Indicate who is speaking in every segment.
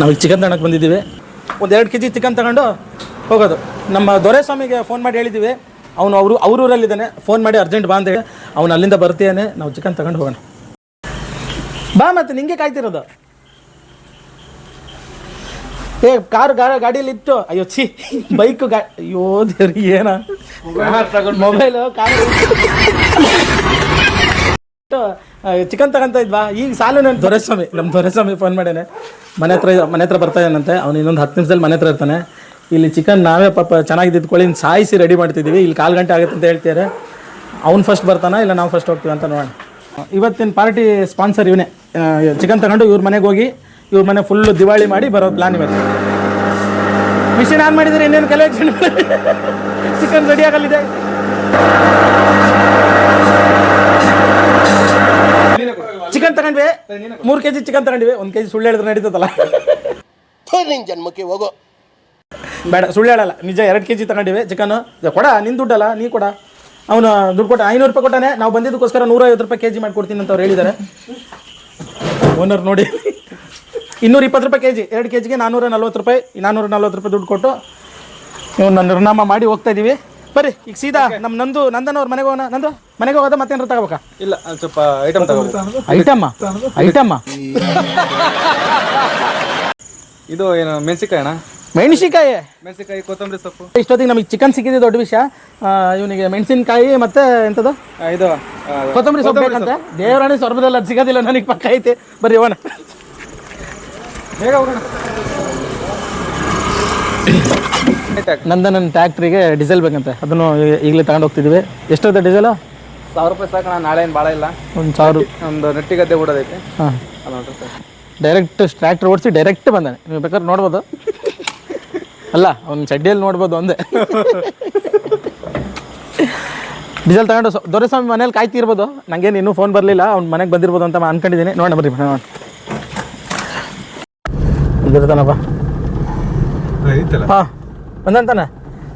Speaker 1: ನಾವು ಚಿಕನ್ ತಗೊಳಕ್ಕೆ ಬಂದಿದ್ದೀವಿ. ಒಂದು 2 kg ಚಿಕನ್ ತಗೊಂಡು ಹೋಗೋದು. ನಮ್ಮ ದೊರೆಸ್ವಾಮಿಗೆ ಫೋನ್ ಮಾಡಿ ಹೇಳಿದ್ದೀವಿ, ಅವನು ಅವ್ರೂರಲ್ಲಿದ್ದಾನೆ. ಫೋನ್ ಮಾಡಿ ಅರ್ಜೆಂಟ್ ಬಾ ಅಂತೇಳಿ ಅವನು ಅಲ್ಲಿಂದ ಬರ್ತೀಯಾನೆ. ನಾವು ಚಿಕನ್ ತಗೊಂಡು ಹೋಗೋಣ ಬಾ. ಮತ್ತೆ ನಿಂಗೆ ಕಾಯ್ತಿರೋದು. ಕಾರು ಗಾಡಿಯಲ್ಲಿ ಇತ್ತು. ಅಯ್ಯೋ ಛೀ, ಬೈಕು ಅಯ್ಯೋ ದೇವ್ರಿ, ಏನ ಮೊಬೈಲು ಕಾರು ಚಿಕನ್ ತಗೊಂತ ಇದ್ವಾ. ಈಗ ಸಾಲು ನಾನು ನಮ್ಮ ದೊರೆಸ್ವಾಮಿ ಫೋನ್ ಮಾಡೇನೆ. ಮನೆ ಹತ್ರ ಬರ್ತಾ ಇದ್ದಾನಂತೆ. ಅವ್ನು ಇನ್ನೊಂದು 10 ನಿಮಿಷದಲ್ಲಿ ಮನೆ ಹತ್ರ ಇರ್ತಾನೆ. ಇಲ್ಲಿ ಚಿಕನ್ ನಾವೇ ಪಾಪ ಚೆನ್ನಾಗಿ ಇದ್ಕೊಳ್ಳಿ ಸಾಯಿಸಿ ರೆಡಿ ಮಾಡ್ತಿದ್ದೀವಿ. ಇಲ್ಲಿ 1/4 ಗಂಟೆ ಆಗುತ್ತೆ ಅಂತ ಹೇಳ್ತಾರೆ. ಅವ್ನು ಫಸ್ಟ್ ಬರ್ತಾನ ಇಲ್ಲ ನಾವು ಫಸ್ಟ್ ಹೋಗ್ತೀವಿ ಅಂತ ನೋಡೋಣ. ಇವತ್ತಿನ ಪಾರ್ಟಿ ಸ್ಪಾನ್ಸರ್ ಇವನೇ. ಚಿಕನ್ ತಗೊಂಡು ಇವ್ರ ಮನೆಗೆ ಹೋಗಿ ಇವ್ರ ಮನೆ ಫುಲ್ಲು ದಿವಾಳಿ ಮಾಡಿ ಬರೋ ಪ್ಲಾನ್ ಇವತ್ತು. ಮಿಷಿನ್ ಆನ್ ಮಾಡಿದರೆ ಇನ್ನೇನು ಕಲೆಕ್ಷನ್ ಚಿಕನ್ ರೆಡಿ ಆಗಲಿದೆ. ಚಿಕನ್ ತಗೊಂಡ್ವಿ, 3 kg ಚಿಕನ್ ತಗೊಂಡ್ವಿ. 1 kg ಸುಳ್ಳು ಹೇಳಿದ್ರೆ ನಡೀತದಲ್ಲ.
Speaker 2: ನಿನ್ ಜನ್ಮಕ್ಕೆ ಹೋಗೋ
Speaker 1: ಬೇಡ, ಸುಳ್ಳು ಹೇಳಲ್ಲ, ನಿಜ. 2 kg ತಗೊಂಡಿವಿ ಚಿಕನ್. ಕೊಡ, ನಿನ್ನ ದುಡ್ಡಲ್ಲ, ನೀ ಕೊಡ. ಅವನು ದುಡ್ಡು ಕೊಟ್ಟ 500 ರೂಪಾಯಿ ಕೊಟ್ಟಾನೆ. ನಾವು ಬಂದಿದ್ದಕ್ಕೋಸ್ಕರ 150 ರೂಪಾಯಿ kg ಮಾಡಿಕೊಡ್ತೀನಿ ಅಂತ ಅವ್ರು ಹೇಳಿದ್ದಾರೆ. ಓನರ್ ನೋಡಿ 220 ರೂಪಾಯಿ kg. 2 kgಗೆ 440 ರೂಪಾಯಿ. 440 ರೂಪಾಯಿ ದುಡ್ಡು ಕೊಟ್ಟು ಇವನ್ನ ನಿರ್ನಾಮ ಮಾಡಿ ಹೋಗ್ತಾ ಇದ್ದೀವಿ. ಬರ್ರಿ ಈಗ ಸೀದಾ ನಮ್ಮ ನಂದನ್ ಅವ್ರ ಮನೆಗೆ ಹೋಗೋಣ. ನಂದು ಮನೆಗೆ ಹೋಗೋದ ಮತ್ತೇನಾರು ತಗೋಬೇಕಾ?
Speaker 3: ಇಲ್ಲ, ಸ್ವಲ್ಪ ಐಟಮ್ ತಗೋಬೇಕು.
Speaker 1: ಐಟಮ್ಮ
Speaker 3: ಇದು ಏನು ಮೆಣಸಿಕಾಯಿ ಅಣ್ಣ?
Speaker 1: ಮೆಣಸಿಕಾಯಿ,
Speaker 3: ಕೊತ್ತಂಬರಿ ಸೊಪ್ಪು.
Speaker 1: ಇಷ್ಟೊತ್ತಿಗೆ ನಮಗೆ ಚಿಕನ್ ಸಿಕ್ಕಿದೆ ದೊಡ್ಡ ವಿಷಯ. ಇವನಿಗೆ ಮೆಣಸಿನಕಾಯಿ ಮತ್ತೆ ಎಂಥದ್ದು
Speaker 3: ಇದು
Speaker 1: ಕೊತ್ತಂಬರಿ ಸೊಪ್ಪು ಬೇಕಂತೆ. ದೇವರಾಣಿ ಸ್ವರ್ಭದಲ್ಲಿ ಅದು ಸಿಗೋದಿಲ್ಲ, ನನಗೆ ಪಕ್ಕ ಐತೆ. ಬರ್ರಿ ಹೋಗೋಣ,
Speaker 3: ಬೇಗ ಹೋಗೋಣ.
Speaker 1: ನನ್ನ ಟ್ಯಾಕ್ಟ್ರಿಗೆ ಡೀಸೆಲ್ ಬೇಕಂತೆ. ಅದನ್ನು ಈಗಲೇ ತಗೊಂಡು ಹೋಗ್ತಿದ್ದೀವಿ. ಎಷ್ಟೊತ್ತ ಡೀಸೆಲು?
Speaker 3: 1000 ರೂಪಾಯಿ ಸಾಕಣ್ಣ. ನಾಳೆ ಏನು ಭಾಳ ಇಲ್ಲ.
Speaker 1: 1000.
Speaker 3: ಒಂದು ನೆಟ್ಟಿ ಗದ್ದೆ ಬಿಡೋದೈತೆ.
Speaker 1: ಹಾಂ,
Speaker 3: ಅದು ನೋಡ್ರಿ ಸರ್.
Speaker 1: ಡೈರೆಕ್ಟ್ ಟ್ರ್ಯಾಕ್ಟರ್ ಓಡಿಸಿ ಡೈರೆಕ್ಟ್ ಬಂದಾನೆ. ನೀವು ಬೇಕಾದ್ರೆ ನೋಡ್ಬೋದು. ಅಲ್ಲ, ಅವ್ನು ಚಡ್ಡಿಯಲ್ಲಿ ನೋಡ್ಬೋದು ಒಂದೇ. ಡೀಸೆಲ್ ತಗೊಂಡು ದೊರೆಸ್ವಾಮಿ ಮನೇಲಿ ಕಾಯ್ತಿರ್ಬೋದು. ನನಗೇನು ಇನ್ನೂ ಫೋನ್ ಬರಲಿಲ್ಲ. ಅವ್ನ ಮನೆಗೆ ಬಂದಿರ್ಬೋದು ಅಂತ ಅನ್ಕೊಂಡಿದ್ದೀನಿ. ನೋಡೋಣ ಬರ್ರಿ, ನೋಡೋಣ. ಇದಿರ್ತಾನಪ್ಪ. ಹಾಂ, ಬಂದಂತಾನೆ.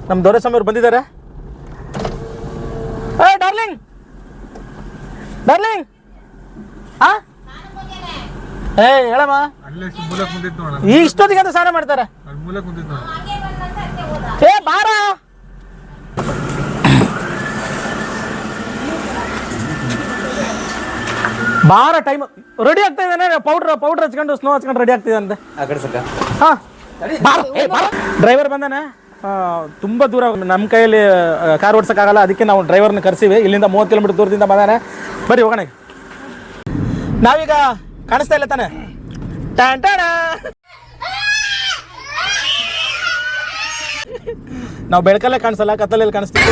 Speaker 1: ನಮ್ಮ ದೊರೆಸ್ವಾಮಿ ಅವ್ರು ಬಂದಿದ್ದಾರೆ. ಡಾರ್ಲಿಂಗ್ ಹಾಂ, ಹೇಳಮ್ಮ. ಈ ಇಷ್ಟೊತ್ತಿಗೆ ಅಂತ ಸ್ನಾನ ಮಾಡ್ತಾರೆ. ಬಾರ. ಬಾರ ಟೈಮ್ ರೆಡಿ ಆಗ್ತಾ ಇದ್ದಾನೆ. ಪೌಡ್ರ್ ಹಚ್ಕೊಂಡು ಸ್ನೋ ಹಚ್ಕೊಂಡು ರೆಡಿ ಆಗ್ತಿದೆ ಅಂತೆ.
Speaker 3: ಆ ಕಡೆ ಸಕ್ಕ.
Speaker 1: ಹಾಂ, ಡ್ರೈವರ್ ಬಂದಾನೆ. ತುಂಬ ದೂರ ನಮ್ಮ ಕೈಯಲ್ಲಿ ಕಾರ್ ಓಡ್ಸೋಕ್ಕಾಗಲ್ಲ. ಅದಕ್ಕೆ ನಾವು ಡ್ರೈವರ್ನ ಕರೆಸಿವಿ. ಇಲ್ಲಿಂದ 30 ಕಿಲೋಮೀಟರ್ ದೂರದಿಂದ ಬಂದಾನೆ. ಬರ್ರಿ ಹೋಗೋಣ. ನಾವೀಗ ಕಾಣಿಸ್ತಾ ಇಲ್ಲ ತಾನೆ? ನಾವು ಬೆಳಕಲ್ಲೇ ಕಾಣಿಸಲ್ಲ, ಕತ್ತಲಲ್ಲಿ ಕಾಣಿಸ್ತೀವಿ.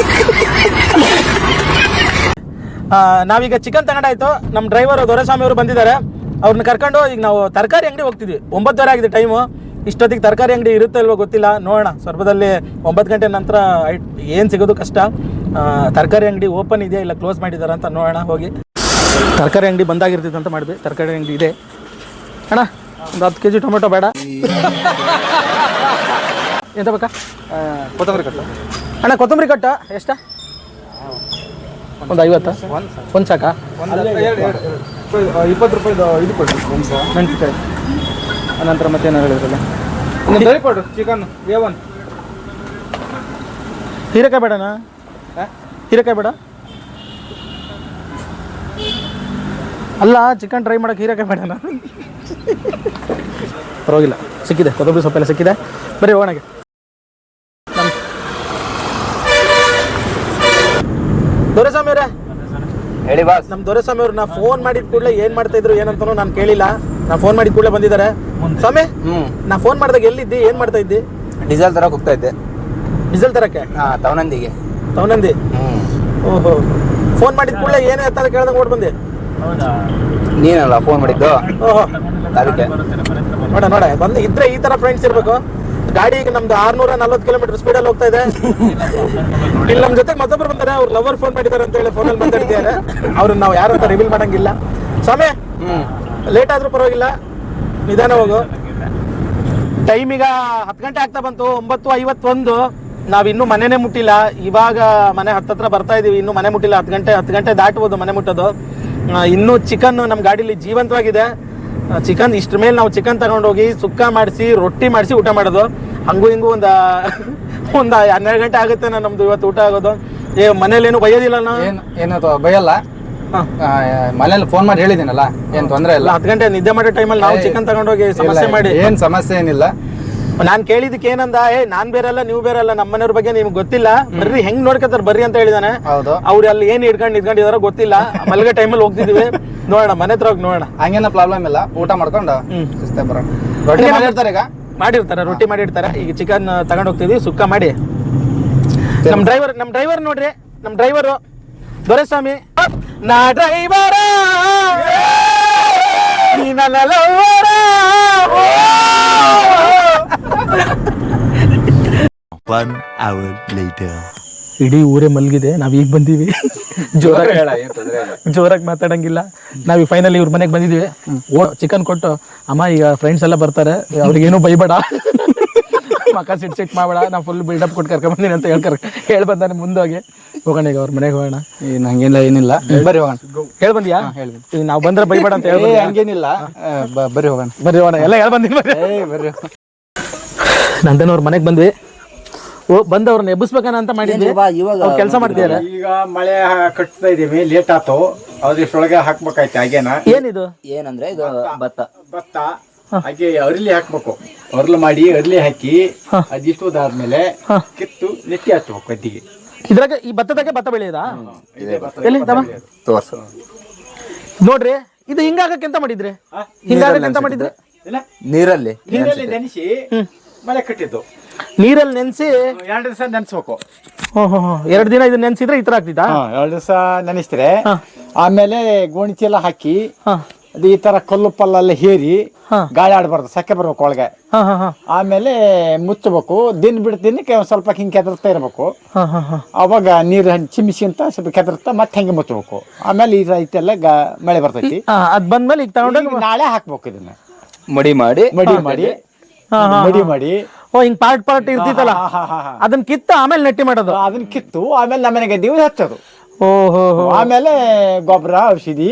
Speaker 1: ನಾವೀಗ ಚಿಕನ್ ತಗೊಂಡಾಯ್ತು. ನಮ್ಮ ಡ್ರೈವರ್ ದೊರೆಸ್ವಾಮಿ ಅವರು ಬಂದಿದ್ದಾರೆ. ಅವ್ರನ್ನ ಕರ್ಕೊಂಡು ಈಗ ನಾವು ತರಕಾರಿ ಅಂಗಡಿ ಹೋಗ್ತಿದ್ವಿ. 9 ಆಗಿದೆ ಟೈಮು. ಇಷ್ಟೊತ್ತಿಗೆ ತರಕಾರಿ ಅಂಗಡಿ ಇರುತ್ತೆ ಇಲ್ವೋ ಗೊತ್ತಿಲ್ಲ, ನೋಡೋಣ. ಸ್ವರ್ಭದಲ್ಲಿ 9 ಗಂಟೆ ನಂತರ ಏನು ಸಿಗೋದು ಕಷ್ಟ. ತರಕಾರಿ ಅಂಗಡಿ ಓಪನ್ ಇದೆಯಾ ಇಲ್ಲ ಕ್ಲೋಸ್ ಮಾಡಿದ್ದಾರೆ ಅಂತ ನೋಡೋಣ. ಹೋಗಿ ತರಕಾರಿ ಅಂಗಡಿ ಬಂದಾಗಿರ್ತಿತ್ತು ಅಂತ ಮಾಡಿದ್ವಿ. ತರಕಾರಿ ಅಂಗಡಿ ಇದೆ. ಅಣ್ಣ, ಒಂದು 10 kg ಟೊಮೆಟೊ ಬೇಡ. ಎಂತ ಬೇಕಾ?
Speaker 3: ಕೊತ್ತಂಬರಿ ಕಟ್ಟು
Speaker 1: ಅಣ್ಣ. ಕೊತ್ತಂಬರಿ ಕಟ್ಟು ಎಷ್ಟ? ಒಂದು 50. ಒಂದು ಸಾಕಾ?
Speaker 3: 20 ರೂಪಾಯಿದು ಇದು ಕೊಡಿ
Speaker 1: ಮೆಣಸಿನಕಾಯಿ. ಅನಂತರ ಮತ್ತೇನು ಹೇಳಿದ್ರಲ್ಲ,
Speaker 3: ದೈ ಕೊಡು. Chicken A1.
Speaker 1: ಹೀರೆಕಾಯಿ ಬೇಡಣ್ಣ. ಹೀರೆಕಾಯಿ ಬೇಡ. ಅಲ್ಲ, ಚಿಕನ್ ಟ್ರೈ ಮಾಡೋಕೆ ಹೀರೆಕಾಯಿ ಬೇಡಣ್ಣ. ಪರವಾಗಿಲ್ಲ, ಸಿಕ್ಕಿದೆ. ಕೊತ್ತಂಬರಿ ಸೊಪ್ಪೆಲ್ಲ ಸಿಕ್ಕಿದೆ. ಬರೀ ಹೋಗೋಣ. ದೊರೆಸ್ವಾಮಿ ಅವರೇ
Speaker 3: ಹೇಳಿ ಬಾಸ್.
Speaker 1: ನಮ್ಮ ದೊರೆಸ್ವಾಮಿ ಅವ್ರು ನಾ ಫೋನ್ ಮಾಡಿದ ಕೂಡಲೇ ಏನು ಮಾಡ್ತಾ ಇದ್ರು ಏನಂತನೂ ನಾನು ಕೇಳಿಲ್ಲ. ನಾ ಫೋನ್ ಮಾಡಿದ ಕೂಡಲೇ ಬಂದಿದ್ದಾರೆ. ಸ್ವಾಮಿ, ನಾ ಫೋನ್ ಮಾಡಿದಾಗ ಎಲ್ಲಿದ್ದಿ, ಏನು ಮಾಡ್ತಾ ಇದ್ದಿ?
Speaker 3: ಡೀಸೆಲ್ ತರಕ್ಕೆ ಹೋಗ್ತಾ ಇದ್ದೆ.
Speaker 1: ಡೀಸೆಲ್ ತರಕ್ಕೆ?
Speaker 3: ಹಾಂ, ತವನಂದಿಗೆ.
Speaker 1: ಓಹೋ. ಫೋನ್ ಮಾಡಿದ ಕೂಡಲೇ ಏನು ಎತ್ತ ಕೇಳ್ದಂಗೆ ಓಡ್ ಬಂದೆ.
Speaker 3: ನೀನಲ್ಲ ಫೋನ್ ಮಾಡಿದ್ದು?
Speaker 1: ಓಹೋ,
Speaker 3: ಅದಕ್ಕೆ
Speaker 1: ನೋಡ ಬಂದು ಇದ್ರೆ ಈ ಥರ ಫ್ರೆಂಡ್ಸ್ ಇರಬೇಕು. ಗಾಡಿ ಈಗ ನಮ್ದು 640 ಕಿಲೋಮೀಟರ್ ಸ್ಪೀಡಲ್ಲಿ ಹೋಗ್ತಾ ಇದೆ. ಇಲ್ಲಿ ನಮ್ಮ ಜೊತೆ ಮತ್ತೊಬ್ಬರು ಬಂತಾರೆ. ಅವ್ರು ಲವರ್ ಫೋನ್ ಮಾಡಿದ್ದಾರೆ ಅಂತ ಹೇಳಿ ಫೋನಲ್ಲಿ ಮಾತಾಡ್ತಿದ್ದಾರೆ. ಅವ್ರನ್ನ ನಾವು ಯಾರು ಅಂತ ರಿವೀಲ್ ಮಾಡಂಗಿಲ್ಲ. ಸ್ವಾಮಿ, ಲೇಟ್ ಆದ್ರೂ ಪರವಾಗಿಲ್ಲ, ನಿಧಾನ ಹೋಗು. ಟೈಮ್ ಈಗ 10 ಗಂಟೆ ಆಗ್ತಾ ಬಂತು. 9:51. ನಾವಿನ್ನೂ ಮನೆನೇ ಮುಟ್ಟಿಲ್ಲ. ಇವಾಗ ಮನೆ ಹತ್ತತ್ರ ಬರ್ತಾ ಇದೀವಿ. ಇನ್ನೂ ಮನೆ ಮುಟ್ಟಿಲ್ಲ. 10 ಗಂಟೆ ದಾಟ್ಬೋದು ಮನೆ ಮುಟ್ಟೋದು. ಇನ್ನೂ ಚಿಕನ್ ನಮ್ಮ ಗಾಡೀಲಿ ಜೀವಂತವಾಗಿದೆ. ಚಿಕನ್ ಇಷ್ಟ್ರ ಮೇಲೆ ನಾವು ಚಿಕನ್ ತಗೊಂಡೋಗಿ ಸುಕ್ಕ ಮಾಡಿಸಿ ರೊಟ್ಟಿ ಮಾಡಿಸಿ ಊಟ ಮಾಡೋದು. ಹಂಗೂ ಹಿಂಗೂ ಒಂದು 12 ಗಂಟೆ ಆಗುತ್ತೆ ನಮ್ದು ಇವತ್ತು ಊಟ ಆಗೋದು. ಮನೇಲೇನು ಬೈಯೋದಿಲ್ಲ ನಾವು,
Speaker 3: ಏನು ಭಯಲ್ಲ. ಮನೇಲಿ ಫೋನ್ ಮಾಡಿ ಹೇಳಿದ್ದೀನಲ್ಲ, ಏನು ತೊಂದರೆ ಇಲ್ಲ.
Speaker 1: 10 ಗಂಟೆ ನಿದ್ದೆ ಮಾಡೋ ಟೈಮಲ್ಲಿ ನಾವು ಚಿಕನ್ ತಗೊಂಡೋಗಿ ಸಮಸ್ಯೆ ಮಾಡಿ.
Speaker 3: ಏನು ಸಮಸ್ಯೆ ಏನಿಲ್ಲ.
Speaker 1: ನಾನು ಕೇಳಿದಕ್ಕೆ ಏನಂದ, ನಾನ್ ಬೇರೆ ಅಲ್ಲ ನೀವು ಬೇರೆ ಅಲ್ಲ, ನಮ್ಮ ಮನೆಯವ್ರ ಬಗ್ಗೆ ನಿಮ್ಗೆ ಗೊತ್ತಿಲ್ಲ, ಬರ್ರಿ ಹೆಂಗ್ ನೋಡ್ಕೊತಾರ ಬರ್ರಿ ಅಂತ ಹೇಳಿದಾನೆ.
Speaker 3: ಹೌದು,
Speaker 1: ಅವ್ರು ಅಲ್ಲಿ ಏನ್ ಇದ್ಕೊಂಡಿದಾರೋ ಗೊತ್ತಿಲ್ಲ. ಮಲ್ಗೆ ಟೈಮಲ್ಲಿ ಹೋಗ್ತಿದೀವಿ, ನೋಡೋಣ ಮನೆ ಹತ್ರ ಹೋಗಿ ನೋಡೋಣ.
Speaker 3: ಹಂಗೇನ ಪ್ರಾಬ್ಲಮ್ ಇಲ್ಲ, ಊಟ ಮಾಡ್ಕೊಂಡು ಶಿಸ್ತೇ ಬರೋಣ. ರೊಟ್ಟಿ ಮಾಡಿರ್ತಾರೆ ಈಗ,
Speaker 1: ರೊಟ್ಟಿ ಮಾಡಿರ್ತಾರೆ. ಈಗ ಚಿಕನ್ ತಗೊಂಡ್ ಹೋಗ್ತಿದ್ವಿ ಸುಕ್ಕ ಮಾಡಿ. ನಮ್ ಡ್ರೈವರ್ ನೋಡ್ರಿ, ನಮ್ ಡ್ರೈವರು ದೊರೆಸ್ವಾಮಿ. ನಾ ಡ್ರೈವರ ಇಡೀ ಊರೇ ಮಲ್ಗಿದೆ, ನಾವ್ ಈಗ ಬಂದೀವಿ. ಜೋರಾಗಿ ಮಾತಾಡಂಗಿಲ್ಲ. ನಾವೀಗ ಫೈನಲಿ ಇವ್ರ ಮನೆಗೆ ಬಂದಿದೀವಿ. ಚಿಕನ್ ಕೊಟ್ಟು, ಅಮ್ಮ ಈಗ ಫ್ರೆಂಡ್ಸ್ ಎಲ್ಲ ಬರ್ತಾರೆ, ಅವ್ರಿಗೇನು ಬೈಬೇಡ, ಮಕ್ಕ ಸಿಟ್ ಮಾಡಬೇಡ, ನಾ ಫುಲ್ ಬಿಲ್ಡಪ್ ಕೊಟ್ಟು ಕರ್ಕೊಂಡ್ ಬಂದೀನಿ ಅಂತ ಹೇಳಿ ಬಂದಾನೆ. ಮುಂದೋಗಿ ಹೋಗೋಣ, ಈಗ ಅವ್ರ ಮನೆಗೆ ಹೋಗೋಣ.
Speaker 3: ಹಂಗೇನಿಲ್ಲ, ಏನಿಲ್ಲ, ಬರ್ರಿ ಹೋಗೋಣ.
Speaker 1: ಹೇಳಿ ಬಂದಿಯಾ? ಹೇಳಿ, ನಾವು ಬಂದ್ರೆ ಬೈಬೇಡ ಅಂತ ಹೇಳಿ.
Speaker 3: ಹಂಗೇನಿಲ್ಲ, ಬರ್ರಿ ಹೋಗೋಣ.
Speaker 1: ಎಲ್ಲ ಹೇಳಿ ಬಂದಿನಿ.
Speaker 3: ಬರ್ರಿ.
Speaker 4: ನಂದನ್ ಅವ್ರ ಮನೆಗೆ ಬಂದ್ವಿ. ಬಂದು ಅವ್ರನ್ನ ಎಬ್ಬಿಸ್ಬೇಕನ್ನ ಅಂತ ಮಾಡಿದ್ವಿ. ಕೆಲಸ ಮಾಡ್ತಿದ್ದಾರೆ.
Speaker 5: ಈಗ ಮಳೆ ಕಟ್ತಾ ಇದೀವಿ, ಲೇಟ್ ಆತು. ಅದ್ರಷ್ಟೊಳಗೆ ಹಾಕ್ಬೇಕಾಯ್ತು. ಹಾಗೇನ
Speaker 4: ಏನಿದು?
Speaker 3: ಏನಂದ್ರೆ ಇದು
Speaker 5: ಭತ್ತ ಹಾಗೆ ಅರ್ಲಿ ಹಾಕ್ಬೇಕು. ಅರ್ಲು ಮಾಡಿ ಅರ್ಲಿ ಹಾಕಿ ಅದಿಷ್ಟುದಾದ್ಮೇಲೆ ಕಿತ್ತು ನೆಟ್ಟಿ ಹಚ್ಬೇಕು ಗದ್ದಿಗೆ.
Speaker 4: ಇದ್ರಾಗ ಈ ಭತ್ತದಾಗೆ ಭತ್ತ ಬೆಳೆಯದಾ? ಎಲ್ಲಿ
Speaker 3: ತೋರ್ಸು
Speaker 4: ನೋಡ್ರಿ. ಇದು ಹಿಂಗಾಗಕ್ಕೆ ಎಂತ ಮಾಡಿದ್ರಿ? ಹಿಂಗಾಗಕ್ಕೆ ಎಂತ ಮಾಡಿದ್ರಿ?
Speaker 3: ನೀರಲ್ಲಿ
Speaker 5: ನೆನೆಸಿ ಮಳೆ ಕಟ್ಟಿದ್ದು.
Speaker 4: ನೀರಲ್ಲಿ ನೆನ್ಸಿ
Speaker 5: 2 ದಿವಸ ನೆನ್ಸ್ಬೇಕು.
Speaker 4: 2 ದಿನ ಇದನ್ನ ನೆನ್ಸಿದ್ರೆ ಈ ತರ ಆಗ್ತಿತ್ತಾ?
Speaker 5: 2 ದಿವಸ ನೆನೆಸಿದ್ರೆ ಆಮೇಲೆ ಗೋಣಿ ಚೀಲ ಹಾಕಿ ಅದು ಈ ತರ ಕಲ್ಲು ಪಲ್ಲೆಲ್ಲ ಹೇರಿ ಗಾಳಿ ಆಡ್ಬಾರ್ದು, ಸಕ್ಕೆ ಬರ್ಬೇಕು ಒಳಗೆ. ಆಮೇಲೆ ಮುಚ್ಚಬೇಕು. ದಿನ ಬಿಟ್ಟು ದಿನಕ್ಕೆ ಒಂದ್ ಸ್ವಲ್ಪ ಹಿಂಗೆ ಕೆದರ್ತಾ ಇರ್ಬೇಕು. ಅವಾಗ ನೀರು ಚಿಮ್ಮಿಸಿ ಅಂತ ಸ್ವಲ್ಪ ಕೆದರ್ತಾ ಮತ್ತೆ ಹಂಗೆ ಮುಚ್ಚಬೇಕು. ಆಮೇಲೆ ಈ ರೈತೆಲ್ಲ ಮಳೆ ಬರ್ತೈತಿ.
Speaker 4: ಅದ್ ಬಂದ್ಮೇಲೆ ಈಗ ತಗೊಂಡೋಗಿ
Speaker 5: ನಾಳೆ ಹಾಕ್ಬೇಕು. ಇದನ್ನ
Speaker 3: ಮಡಿ ಮಾಡಿ
Speaker 4: ಹಿಂಗ್ ಪಾರ್ಟ್ ಇರ್ತಿತ್ತಲ್ಲ, ಅದನ್ನ ಕಿತ್ತ ಆಮೇಲೆ ನೆಟ್ಟಿ ಮಾಡೋದು.
Speaker 5: ಅದನ್ನ ಕಿತ್ತು ಆಮೇಲೆ ನಮ್ಮನೆ ಗದ್ದೆ ಹಚ್ಚೋದು.
Speaker 4: ಓಹೋ.
Speaker 5: ಆಮೇಲೆ ಗೊಬ್ಬರ ಔಷಧಿ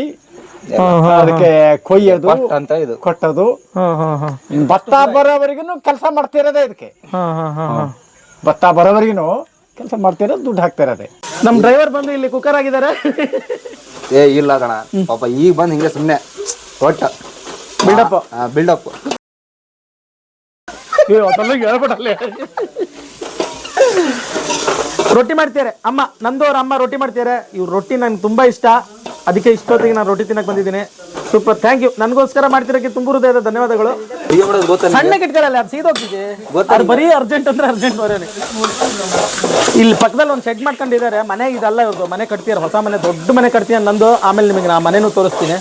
Speaker 5: ಅದಕ್ಕೆ ಕೊಯ್ಯೋದು
Speaker 3: ಅಂತ ಇದು
Speaker 5: ಕೊಟ್ಟೋದು. ಭತ್ತ ಬರೋವರೆಗೂ ಕೆಲಸ ಮಾಡ್ತಿರೋದೇ. ಇದಕ್ಕೆ ಭತ್ತ ಬರೋವರೆಗೂ ಕೆಲಸ ಮಾಡ್ತಿರೋದು, ದುಡ್ಡು ಹಾಕ್ತಿರೋದೆ.
Speaker 4: ನಮ್ ಡ್ರೈವರ್ ಬಂದು ಇಲ್ಲಿ ಕುಕ್ಕರ್ ಆಗಿದ್ದಾರೆ.
Speaker 3: ಇಲ್ಲ ಕಣ ಪಾಪ, ಈಗ ಬಂದ್ ಹಿಂಗೆ ಸುಮ್ನೆ ಒಟ್ಟ ಬಿಲ್ಡಪ್.
Speaker 4: ರೊಟ್ಟಿ ಮಾಡ್ತಾರೆ ಅಮ್ಮ, ನಂದು ಅವ್ರ ಅಮ್ಮ ರೊಟ್ಟಿ ಮಾಡ್ತಾರೆ. ಇವ್ರು ರೊಟ್ಟಿ ನಂಗೆ ತುಂಬಾ ಇಷ್ಟ, ಅದಕ್ಕೆ ಇಷ್ಟೊತ್ತಿಗೆ ನಾನು ರೊಟ್ಟಿ ತಿನ್ನಕ್ ಬಂದಿದ್ದೀನಿ. Super, thank you. ನನಗೋಸ್ಕರ ಮಾಡ್ತಿರೋಕ್ಕೆ ತುಂಬ ಹೃದಯದ ಧನ್ಯವಾದಗಳು. ಸಣ್ಣ ಕಿಟ್ಕೊಳ್ಳಲ್ಲ, ಅದು ಸೀದೋಗ್ತಿದೆ. ಅದು ಬರೀ ಅರ್ಜೆಂಟ್ ಅಂದ್ರೆ ಅರ್ಜೆಂಟ್ ಬರೋನೆ. ಇಲ್ಲಿ ಪಕ್ಕದಲ್ಲಿ ಒಂದು ಶೆಡ್ ಮಾಡ್ಕೊಂಡಿದ್ದಾರೆ. ಮನೆಗೆ ಇದೆಲ್ಲ ಇವ್ರದ್ದು ಮನೆ ಕಟ್ತೀರ, ಹೊಸ ಮನೆ, ದೊಡ್ಡ ಮನೆ ಕಟ್ತೀಯ ನಂದು. ಆಮೇಲೆ ನಿಮಗೆ ನಾ ಮನೆನೂ ತೋರಿಸ್ತೀನಿ.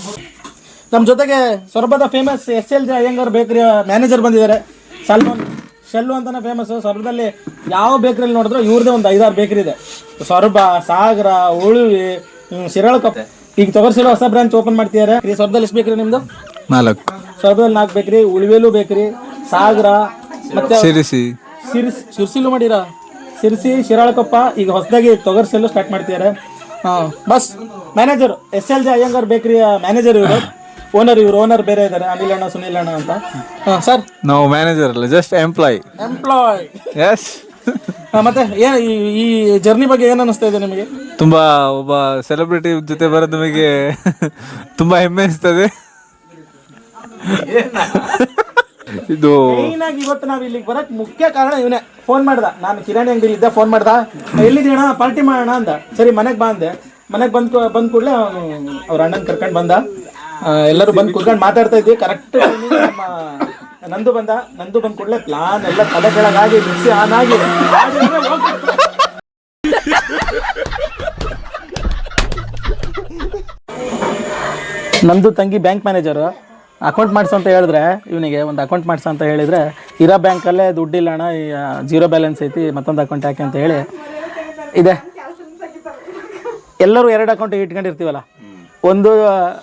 Speaker 4: ನಮ್ಮ ಜೊತೆಗೆ ಸೊರಬದ ಫೇಮಸ್ SLJ ಅಯ್ಯಂಗಾರ್ ಬೇಕರಿಯ ಮ್ಯಾನೇಜರ್ ಬಂದಿದ್ದಾರೆ. ಸಲ್ಮಾನ್ ಶೆಲ್ಲು ಅಂತಾನೆ ಫೇಮಸ್. ಸೊರಬದಲ್ಲಿ ಯಾವ ಬೇಕರಿಯಲ್ಲಿ ನೋಡಿದ್ರು ಇವ್ರದೇ ಒಂದು 5-6 ಬೇಕರಿ ಇದೆ. ಸೊರಬ, ಸಾಗರ, ಉಳುವಿ, ಶಿರಾಳಕೊಪ್ಪ. ಈಗ ತೊಗರ್ಸಿರೋ ಹೊಸ ಬ್ರಾಂಚ್ ಓಪನ್ ಮಾಡ್ತಿದ್ದಾರೆ. ಸೊರಬದಲ್ಲಿ ಎಷ್ಟು ಬೇಕ್ರಿ ನಿಮ್ದು?
Speaker 3: 4.
Speaker 4: ಸೊರಬದಲ್ಲಿ 4 ಬೇಕ್ರಿ, ಉಳುವೇಲು ಬೇಕ್ರಿ, ಸಾಗರ, ಮತ್ತೆ ಶಿರ್ಸಿಲು ಮಾಡಿರ, ಶಿರ್ಸಿ, ಶಿರಾಳಕೊಪ್ಪ. ಈಗ ಹೊಸದಾಗಿ ತೊಗರ್ಸೆಲ್ಲೂ ಸ್ಟಾರ್ಟ್ ಮಾಡ್ತಿದ್ದಾರೆ. ಬಸ್ ಮ್ಯಾನೇಜರ್ SLJ ಅಯ್ಯಂಗಾರ್ ಬೇಕರಿಯ ಮ್ಯಾನೇಜರ್ ಇವರು. ಓನರ್ ಬೇರೆ ಇದ್ದಾರೆ, ಅನಿಲ್ ಅಣ್ಣ, ಸುನಿಲ್ ಅಣ್ಣ ಅಂತ. ಸರ್,
Speaker 6: ನಾವು ಮ್ಯಾನೇಜರ್ ಅಲ್ಲ, ಜಸ್ಟ್ ಎಂಪ್ಲಾಯ್. ಎಸ್.
Speaker 4: ಮತ್ತೆ ಏನು ಈ ಜರ್ನಿ ಬಗ್ಗೆ ಏನು ಅನಿಸ್ತಾ ಇದೆ ನಿಮಗೆ?
Speaker 6: ತುಂಬಾ ಒಬ್ಬ ಸೆಲೆಬ್ರಿಟಿ ಜೊತೆ ಬರೋದು ನಮಗೆ ತುಂಬಾ ಹೆಮ್ಮೆ ಅನಿಸ್ತದೆ. ಇದು
Speaker 4: ಮೇಯ್ನಾಗಿ ಇವತ್ತು ನಾವು ಇಲ್ಲಿಗೆ ಬರಕ್ ಮುಖ್ಯ ಕಾರಣ ಇವನೇ. ಫೋನ್ ಮಾಡ್ದ, ನಾನು ಕಿರಾಣಿ ಅಂಗಡಿಲಿ ಇದ್ದೆ, ಫೋನ್ ಮಾಡ್ದ, ಎಲ್ಲಿದ್ದೀಣ ಪಾರ್ಟಿ ಮಾಡೋಣ ಅಂದ. ಸರಿ ಮನೆಗೆ ಬಾ ಅಂದೆ. ಮನೆಗೆ ಬಂದ ಕೂಡಲೇ ಅವನು ಅವ್ರ ಅಣ್ಣನ ಕರ್ಕೊಂಡು ಬಂದ. ಎಲ್ಲರೂ ಬಂದು ಕುತ್ಕೊಂಡು ಮಾತಾಡ್ತಾ ಇದ್ವಿ. ಕರೆಕ್ಟ್ ನಮ್ಮ ನಂದು ಬಂದ ಕೂಡಲೇ ಪ್ಲಾನ್ ಎಲ್ಲ ತಲೆ ಕೆಳಗಾಗಿ ಮಿಕ್ಸಿ ಆನ್ ಆಗಿ ನಂದು ತಂಗಿ ಬ್ಯಾಂಕ್ ಮ್ಯಾನೇಜರು. ಅಕೌಂಟ್ ಮಾಡಿಸು ಅಂತ ಹೇಳಿದ್ರೆ, ಇವನಿಗೆ ಒಂದು ಅಕೌಂಟ್ ಮಾಡಿಸು ಅಂತ ಹೇಳಿದರೆ, ಇರೋ ಬ್ಯಾಂಕಲ್ಲೇ ದುಡ್ಡಿಲ್ಲ ಅಣ್ಣ, 0 ಬ್ಯಾಲೆನ್ಸ್ ಐತಿ, ಮತ್ತೊಂದು ಅಕೌಂಟ್ ಹಾಕಿ ಅಂತ ಹೇಳಿ ಇದೆ. ಎಲ್ಲರೂ 2 ಅಕೌಂಟ್ ಇಟ್ಕೊಂಡಿರ್ತೀವಲ್ಲ, ಒಂದು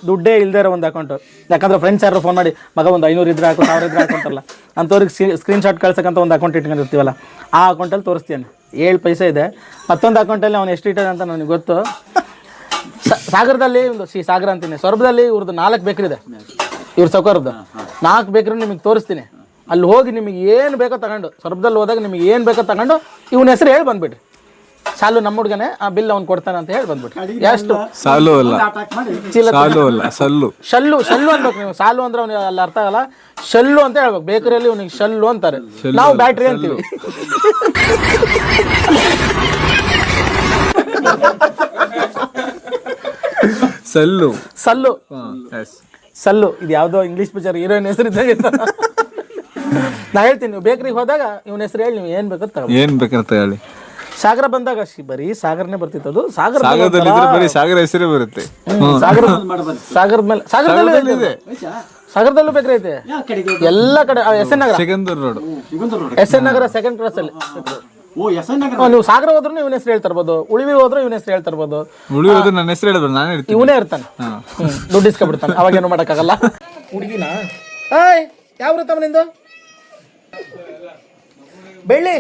Speaker 4: ದುಡ್ಡೇ ಇಲ್ಲದೇ ಇರೋ ಒಂದು ಅಕೌಂಟು. ಯಾಕಂದ್ರೆ ಫ್ರೆಂಡ್ಸ್ ಯಾರು ಫೋನ್ ಮಾಡಿ, ಮಗ ಒಂದು 500 ಇದ್ರೆ ಹಾಕು, 1000 ಇದ್ರೆ ಹಾಕೊಂತಾರಲ್ಲ, ಅಂಥವ್ರಿಗೆ ಸ್ಕ್ರೀನ್ಶಾಟ್ ಕಳ್ಸಕ್ಕಂತ ಒಂದು ಅಕೌಂಟ್ ಇಟ್ಕೊಂಡಿರ್ತೀವಲ್ಲ, ಆ ಅಕೌಂಟಲ್ಲಿ ತೋರಿಸ್ತೀನಿ 7 ಪೈಸೆ ಇದೆ. ಮತ್ತೊಂದು ಅಕೌಂಟಲ್ಲಿ ಅವ್ನು ಎಷ್ಟು ಇಟ್ಟಿದೆ ಅಂತ ನನಗೆ ಗೊತ್ತು. ಸಾಗರದಲ್ಲಿ ಸಾಗರ ಅಂತೀನಿ, ಸೊರಬದಲ್ಲಿ ಇವ್ರದ್ದು 4 ಬೇಕ್ರಿ ಇದೆ. ಇವ್ರ ಸೌಕರ್ಯದ್ದು 4 ಬೇಕ್ರಿ ನಿಮಗೆ ತೋರಿಸ್ತೀನಿ. ಅಲ್ಲಿ ಹೋಗಿ ನಿಮಗೆ ಏನು ಬೇಕೋ ತಗೊಂಡು, ಸ್ವರ್ಭದಲ್ಲಿ ಹೋದಾಗ ನಿಮಗೆ ಏನು ಬೇಕೋ ತಗೊಂಡು ಇವನ ಹೆಸರು ಹೇಳಿ ಬಂದ್ಬಿಡ್ರಿ. ಶಾಲು ನಮ್ಮ ಹುಡುಗನೇ, ಆ ಬಿಲ್ ಅವ್ನು ಕೊಡ್ತಾನೆ ಅಂತ ಹೇಳಿ ಬಂದ್ಬಿಟ್ರಿ. ಎಷ್ಟು
Speaker 6: ಸಾಲು ಅಲ್ಲ,
Speaker 4: ಚೀಲ
Speaker 6: ಸಾಲು ಅಲ್ಲ, ಸಲ್ಲು.
Speaker 4: ಶಲ್ಲು ಅನ್ಬೇಕು ನೀವು. ಸಾಲು ಅಂದ್ರೆ ಅವ್ನಿಗೆ ಅಲ್ಲಿ ಅರ್ಥ ಆಗಲ್ಲ. ಶಲ್ಲು ಅಂತ ಹೇಳ್ಬೇಕು. ಬೇಕರಿಯಲ್ಲಿ ಇವ್ನಿಗೆ ಶಲ್ಲು ಅಂತಾರೆ, ನಾವು ಬ್ಯಾಟ್ರಿ ಅಂತೀವಿ.
Speaker 6: ಸಲ್ಲು.
Speaker 4: ಸಲ್ಲು ಸಲ್ಲು ಇದು ಯಾವುದೋ ಇಂಗ್ಲೀಷ್ ಪಿಕ್ಚರ್ ಹೀರೋಯಿನ್ ಹೆಸರು ಇದ್ದಾಗ ನಾ ಹೇಳ್ತೀನಿ. ನೀವು ಬೇಕ್ರಿಗೆ ಹೋದಾಗ ಇವನ ಹೆಸರು ಹೇಳಿ, ನೀವು ಏನು ಬೇಕಂತ ತಗೋ.
Speaker 6: ಏನ್ ಬೇಕಂತ ಹೇಳಿ.
Speaker 4: ಸಾಗರ ಬಂದಾಗ ಬರೀ ಸಾಗರನೇ ಬರ್ತಿತ್ತು. ಅದು
Speaker 6: ಸಾಗರದಲ್ಲಿ ಬರೀ ಸಾಗರ ಹೆಸರೇ ಬರುತ್ತೆ.
Speaker 4: ಸಾಗರದ ಮೇಲೆ ಸಾಗರದಲ್ಲೂ ಬೇಕ್ರಿ ಐತೆ ಎಲ್ಲ ಕಡೆ. ಎಸ್ ಎನ್ ನಗರ,
Speaker 6: ಸಿಕಂದೂರ್ ರೋಡ್,
Speaker 4: ಎಸ್ ಎನ್ ನಗರ 2nd ಕ್ರಾಸ್ ಅಲ್ಲಿ. ನೀವು ಸಾಗರ ಹೋದ್ರು ಇವನ ಹೆಸರು ಹೇಳ್ತಾ ಇರ್ಬೋದು, ಉಳಿವಿ ಹೋದ್ರು ಇವನ ಹೆಸರು ಹೇಳ್ತಾ ಇರ್ಬೋದು.
Speaker 6: ಉಳಿಯೋದು ನನ್ನ ಹೆಸರು ಹೇಳ್ಬಾರ್ದು, ನಾನು ಹೇಳ್ತೀನಿ.
Speaker 4: ಇವನೇ ಇರ್ತಾನೆ, ದುಡ್ಡು ಇಸ್ಕೊಬಿಡ್ತಾನೆ. ಅವಾಗೇನು ಮಾಡೋಕ್ಕಾಗಲ್ಲ. ಹುಡುಗಿನ ಹಾಯ್, ಯಾವ ವೃತ್ತಮ್ಮ ನಿಂದು? ಬೆಳ್ಳಿ.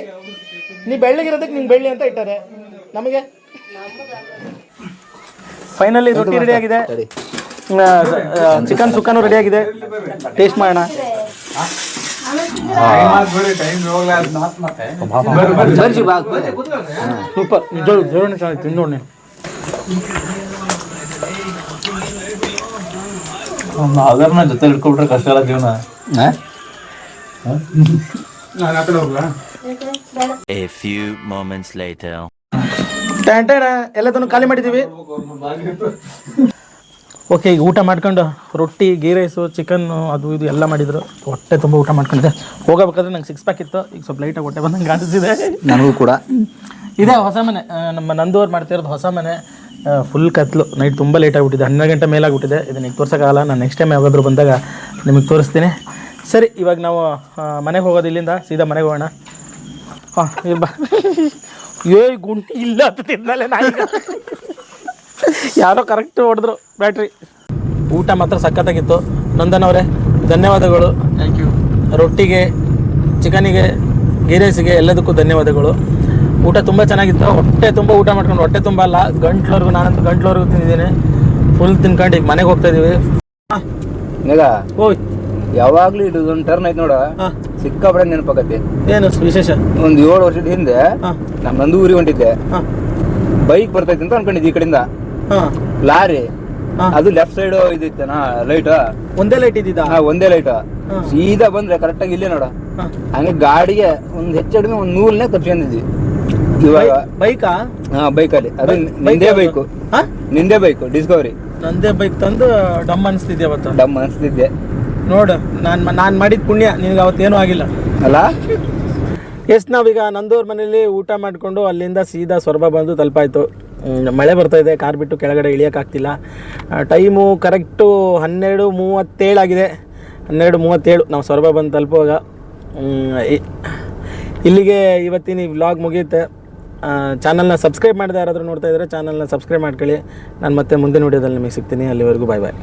Speaker 4: ನೀ ಬೆಳ್ಳಿಗಿರೋದಕ್ಕೆ ನಿಂಗೆ ಬೆಳ್ಳಿ ಅಂತ ಇಟ್ಟಾರೆ. ನಮಗೆ ಫೈನಲಿ ರೊಟ್ಟಿ ರೆಡಿ ಆಗಿದೆ, ಚಿಕನ್ ಸುಕ್ಕನೂ ರೆಡಿ ಆಗಿದೆ. ಟೇಸ್ಟ್ ಮಾಡೋಣ. ಸೂಪರ್, ಜೋರಣೆ ಚೆನ್ನಾಗಿ ತಿಂದೋಣೆ.
Speaker 6: ಅದನ್ನ ಜೊತೆ ಇಟ್ಕೊಬಿಟ್ರೆ ಕಷ್ಟ ಅಲ್ಲ ಜೀವನ.
Speaker 7: A few moments later.
Speaker 4: ಎಲ್ಲದನ್ನು ಖಾಲಿ ಮಾಡಿದ್ದೀವಿ. ಓಕೆ, ಈಗ ಊಟ ಮಾಡ್ಕೊಂಡು ರೊಟ್ಟಿ, ಗೀ ರೈಸು, ಚಿಕನ್ನು, ಅದು ಇದು ಎಲ್ಲ ಮಾಡಿದ್ರು. ಹೊಟ್ಟೆ ತುಂಬ ಊಟ ಮಾಡ್ಕೊಂಡಿದ್ದೆ. ಹೋಗಬೇಕಾದ್ರೆ ನಂಗೆ 6 ಪ್ಯಾಕ್ ಇತ್ತು. ಈಗ ಸ್ವಲ್ಪ ಲೈಟಾಗಿ ಹೊಟ್ಟೆ ಬಂದಂಗೆ ಕಾಣಿಸ್ತಿದೆ
Speaker 3: ನನಗೂ ಕೂಡ.
Speaker 4: ಇದೇ ಹೊಸ ಮನೆ, ನಮ್ಮ ನಂದೂರು ಮಾಡ್ತಿರೋದು ಹೊಸ ಮನೆ. ಫುಲ್ ಕತ್ಲು, ನೈಟ್ ತುಂಬ ಲೇಟ್ ಆಗಿಬಿಟ್ಟಿದೆ, 12 ಗಂಟೆ ಮೇಲಾಗ್ಬಿಟ್ಟಿದೆ. ಇದನ್ನ ಈಗ ತೋರ್ಸೋಕ್ಕಾಗಲ್ಲ. ನಾನು ನೆಕ್ಸ್ಟ್ ಟೈಮ್ ಯಾವಾಗಾದ್ರೂ ಬಂದಾಗ ನಿಮಗೆ ತೋರಿಸ್ತೀನಿ. ಸರಿ, ಇವಾಗ ನಾವು ಮನೆಗೆ ಹೋಗೋದು. ಇಲ್ಲಿಂದ ಸೀದಾ ಮನೆಗೆ ಹೋಗೋಣ. ಹಾಂ, ಬಾ. ಗುಂಡಿ ಇಲ್ಲ ಅಂತ ತಿನ್ನಲೆ ನಾಯಿಗ. ಯಾರೋ ಕರೆಕ್ಟ್ ಹೊಡೆದ್ರು ಬ್ಯಾಟ್ರಿ. ಊಟ ಮಾತ್ರ ಸಖತ್ತಾಗಿತ್ತು. ನಂದನ್ ಅವರೇ ಧನ್ಯವಾದಗಳು. Thank you. ರೊಟ್ಟಿಗೆ, ಚಿಕನಿಗೆ, ಗೀ ರೈಸಿಗೆ ಎಲ್ಲದಕ್ಕೂ ಧನ್ಯವಾದಗಳು. ಊಟ ತುಂಬ ಚೆನ್ನಾಗಿತ್ತು. ಹೊಟ್ಟೆ ತುಂಬ ಊಟ ಮಾಡ್ಕೊಂಡು, ಹೊಟ್ಟೆ ತುಂಬ ಅಲ್ಲ, ಗಂಟ್ಲವರೆಗೂ, ನಾನಂತೂ ಗಂಟ್ಲವರೆಗೂ ತಿಂದಿದ್ದೀನಿ. ಫುಲ್ ತಿನ್ಕೊಂಡು ಈಗ ಮನೆಗೆ ಹೋಗ್ತಾ ಇದೀವಿ.
Speaker 3: ಈಗ
Speaker 4: ಓಯ್,
Speaker 3: ಯಾವಾಗ್ಲೂ ಇದೊಂದು ಟರ್ನ್ ಐತೆ ನೋಡ, ಸಿಕ್ಕಾಪಡೆ ನೆನಪಾಕತಿ.
Speaker 4: ಏನು ವಿಶೇಷ?
Speaker 3: ಒಂದು 7 ವರ್ಷದ ಹಿಂದೆ ನಮ್ಮ ನಂದು ಊರಿಗೆ ಹೊಂಟಿದ್ದೆ. ಬೈಕ್ ಬರ್ತೈತಿ ಅಂತ ಅನ್ಕೊಂಡಿದ್ದೆ ಈ ಕಡೆಯಿಂದ. ಲಾರಿ ಅದು ಲೆಫ್ಟ್ ಸೈಡ್ ಇದಿತ್ತನ ಲೈಟ್,
Speaker 4: ಒಂದೇ ಲೈಟ್ ಇದ್ದಿದ್ದ?
Speaker 3: ಒಂದೇ ಲೈಟ್. ಸೀದಾ ಬಂದ್ರೆ ಕರೆಕ್ಟ್ ಆಗಿ ಇಲ್ಲೇ ನೋಡ. ಹಂಗೆ ಗಾಡಿಗೆ ಒಂದ್ ಹೆಚ್ಚು ಕಡಿಮೆ 1 ನೂಲ್ನೇ ತಪ್ಸ್ಕೊಂಡಿದ್ವಿ. ಇವಾಗ
Speaker 4: ಬೈಕಾ?
Speaker 3: ಬೈಕಲ್ಲಿ ಅದು ನಿಂದೇ ಬೈಕು, ನಿಂದೇ ಬೈಕು ಡಿಸ್ಕವರಿ.
Speaker 4: ನಂದೇ ಬೈಕ್ ತಂದು ಡಮ್ ಅನಿಸ್ತಿದ್ದೆ ಅವತ್ತು.
Speaker 3: ಡಮ್ ಅನಿಸ್ತಿದ್ದೆ
Speaker 4: ನೋಡು. ನಾನು ಮಾಡಿದ ಪುಣ್ಯ ನಿನ್ಗೆ ಅವತ್ತೇನೂ ಆಗಿಲ್ಲ
Speaker 3: ಅಲ್ಲ.
Speaker 4: ಎಷ್ಟು ನಾವೀಗ ನಂದೂರ್ ಮನೇಲಿ ಊಟ ಮಾಡಿಕೊಂಡು ಅಲ್ಲಿಂದ ಸೀದಾ ಸೊರಬ ಬಂದು ತಲುಪಾಯ್ತು. ಮಳೆ ಬರ್ತಾ ಇದೆ, ಕಾರ್ ಬಿಟ್ಟು ಕೆಳಗಡೆ ಇಳಿಯೋಕ್ಕಾಗ್ತಿಲ್ಲ. ಟೈಮು ಕರೆಕ್ಟು 12:37 ಆಗಿದೆ. 12:37 ನಾವು ಸೊರಬ ಬಂದು ತಲುಪುವಾಗ. ಇಲ್ಲಿಗೆ ಇವತ್ತಿನ ಈ ವ್ಲಾಗ್ ಮುಗಿಯುತ್ತೆ. ಚಾನಲ್ನ ಸಬ್ಸ್ಕ್ರೈಬ್ ಮಾಡದೆ ಯಾರಾದರೂ ನೋಡ್ತಾ ಇದ್ದರೆ ಚಾನಲ್ನ ಸಬ್ಸ್ಕ್ರೈಬ್ ಮಾಡ್ಕೊಳ್ಳಿ. ನಾನು ಮತ್ತೆ ಮುಂದಿನ ವಿಡಿಯೋದಲ್ಲಿ ನಿಮಗೆ ಸಿಗ್ತೀನಿ. ಅಲ್ಲಿವರೆಗೂ ಬಾಯ್ ಬಾಯ್.